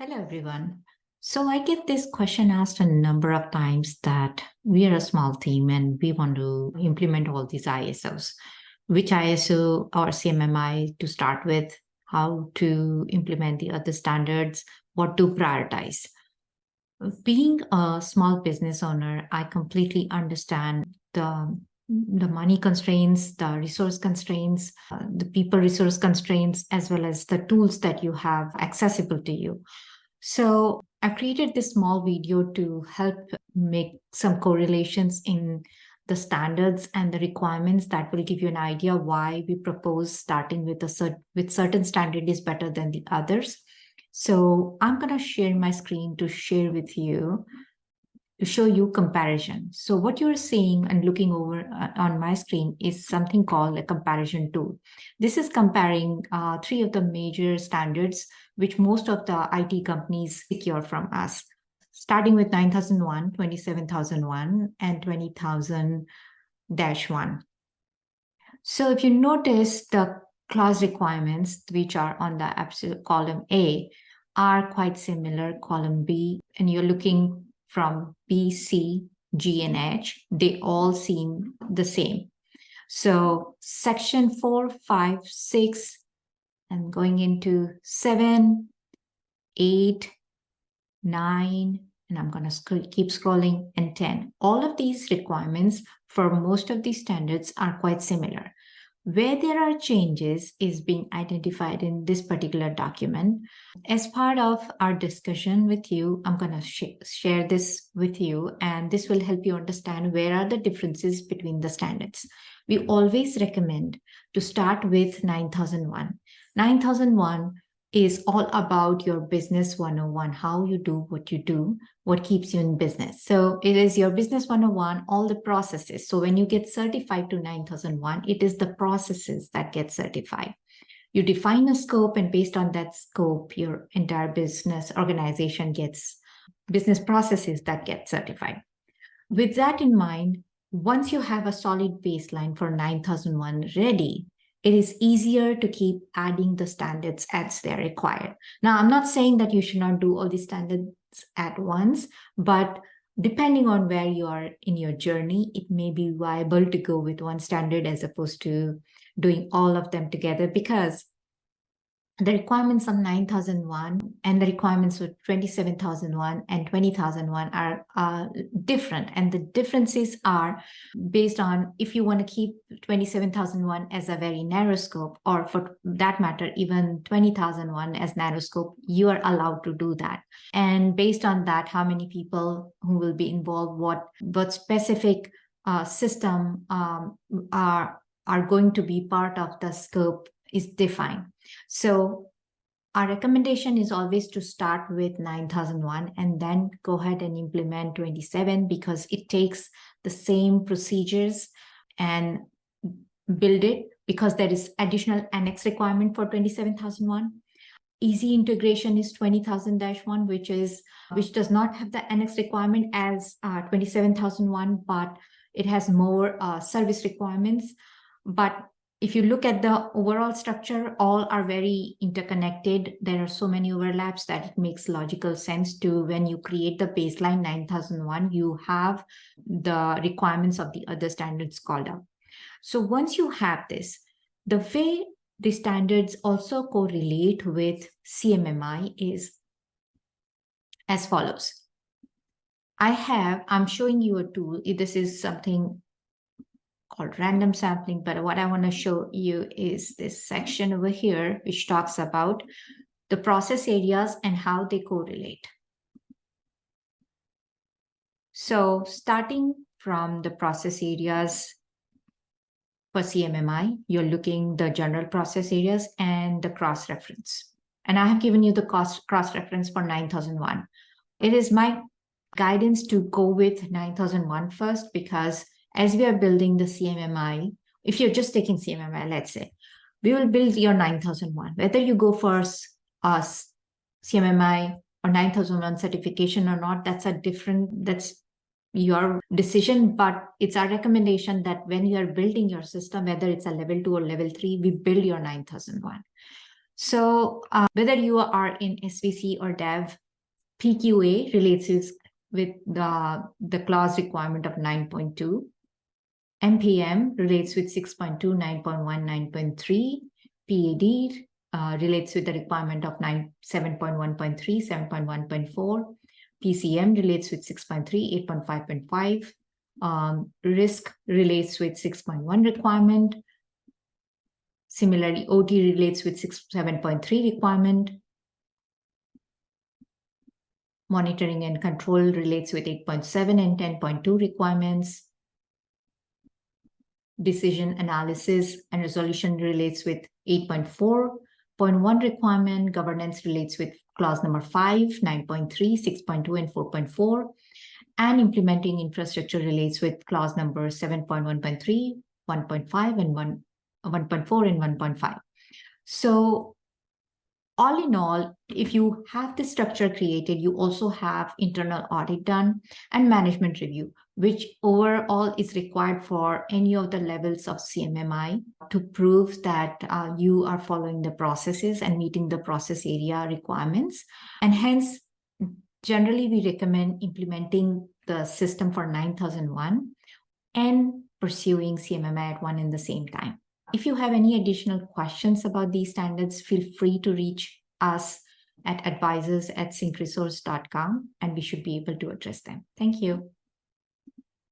Hello, everyone. So I get this question asked a number of times that we are a small team and we want to implement all these ISOs. Which ISO or CMMI to start with, how to implement the other standards, what to prioritize. Being a small business owner, I completely understand the money constraints, the resource constraints, the people resource constraints, as well as the tools that you have accessible to you. So I created this small video to help make some correlations in the standards and the requirements that will give you an idea why we propose starting with with certain standard is better than the others. So I'm going to share my screen to share with you to show you comparison. So what you're seeing and looking over on my screen is something called a comparison tool. This is comparing three of the major standards which most of the IT companies secure from us, starting with 9001, 27001, and 20000-1. So if you notice the clause requirements, which are on the absolute column A, are quite similar, column B, and you're looking from B, C, G, and H, they all seem the same. So section 4, 5, 6, and going into 7, 8, 9, and I'm going to keep scrolling, and 10. All of these requirements for most of these standards are quite similar. Where there are changes is being identified in this particular document. As part of our discussion with you, I'm going to share this with you, and this will help you understand where are the differences between the standards. We always recommend to start with 9001. 9001 is all about your business 101, how you do, what keeps you in business. So it is your business 101, all the processes. So when you get certified to 9001, it is the processes that get certified. You define a scope, and based on that scope, your entire business organization gets business processes that get certified. With that in mind, once you have a solid baseline for 9001 ready, it is easier to keep adding the standards as they're required. Now, I'm not saying that you should not do all these standards at once, but depending on where you are in your journey, it may be viable to go with one standard as opposed to doing all of them together, because the requirements of 9001 and the requirements with 27001 and 20001 are different. And the differences are based on if you want to keep 27001 as a very narrow scope, or for that matter, even 20001 as narrow scope, you are allowed to do that. And based on that, how many people who will be involved, what specific system are going to be part of the scope is defined. So our recommendation is always to start with 9001 and then go ahead and implement 27, because it takes the same procedures and build it, because there is additional annex requirement for 27001. Easy integration is 20000-1, which does not have the annex requirement as 27001, but it has more service requirements. But if you look at the overall structure, all are very interconnected. There are so many overlaps that it makes logical sense to, when you create the baseline 9001, you have the requirements of the other standards called out. So once you have this, the way the standards also correlate with CMMI is as follows. I'm showing you a tool. This is something called random sampling, but what I want to show you is this section over here, which talks about the process areas and how they correlate. So starting from the process areas for CMMI, you're looking the general process areas and the cross-reference. And I have given you the cross-reference for 9001. It is my guidance to go with 9001 first, because as we are building the CMMI, if you're just taking CMMI, let's say, we will build your 9001. Whether you go for CMMI or 9001 certification or not, that's your decision. But it's our recommendation that when you are building your system, whether it's a level 2 or level 3, we build your 9001. So whether you are in SVC or Dev, PQA relates with the clause requirement of 9.2. MPM relates with 6.2, 9.1, 9.3. PAD relates with the requirement of 7.1.3, 7.1.4. PCM relates with 6.3, 8.5.5. Risk relates with 6.1 requirement. Similarly, OT relates with 7.3 requirement. Monitoring and control relates with 8.7 and 10.2 requirements. Decision analysis and resolution relates with 8.4.1 requirement. Governance relates with clause number 5, 9.3, 6.2, and 4.4. And implementing infrastructure relates with clause number 7.1.3, 1.5, and 1.4 and 1.5. So all in all, if you have the structure created, you also have internal audit done and management review, which overall is required for any of the levels of CMMI to prove that you are following the processes and meeting the process area requirements. And hence, generally, we recommend implementing the system for 9001 and pursuing CMMI at one and the same time. If you have any additional questions about these standards, feel free to reach us at advisors@syncresource.com, and we should be able to address them. Thank you.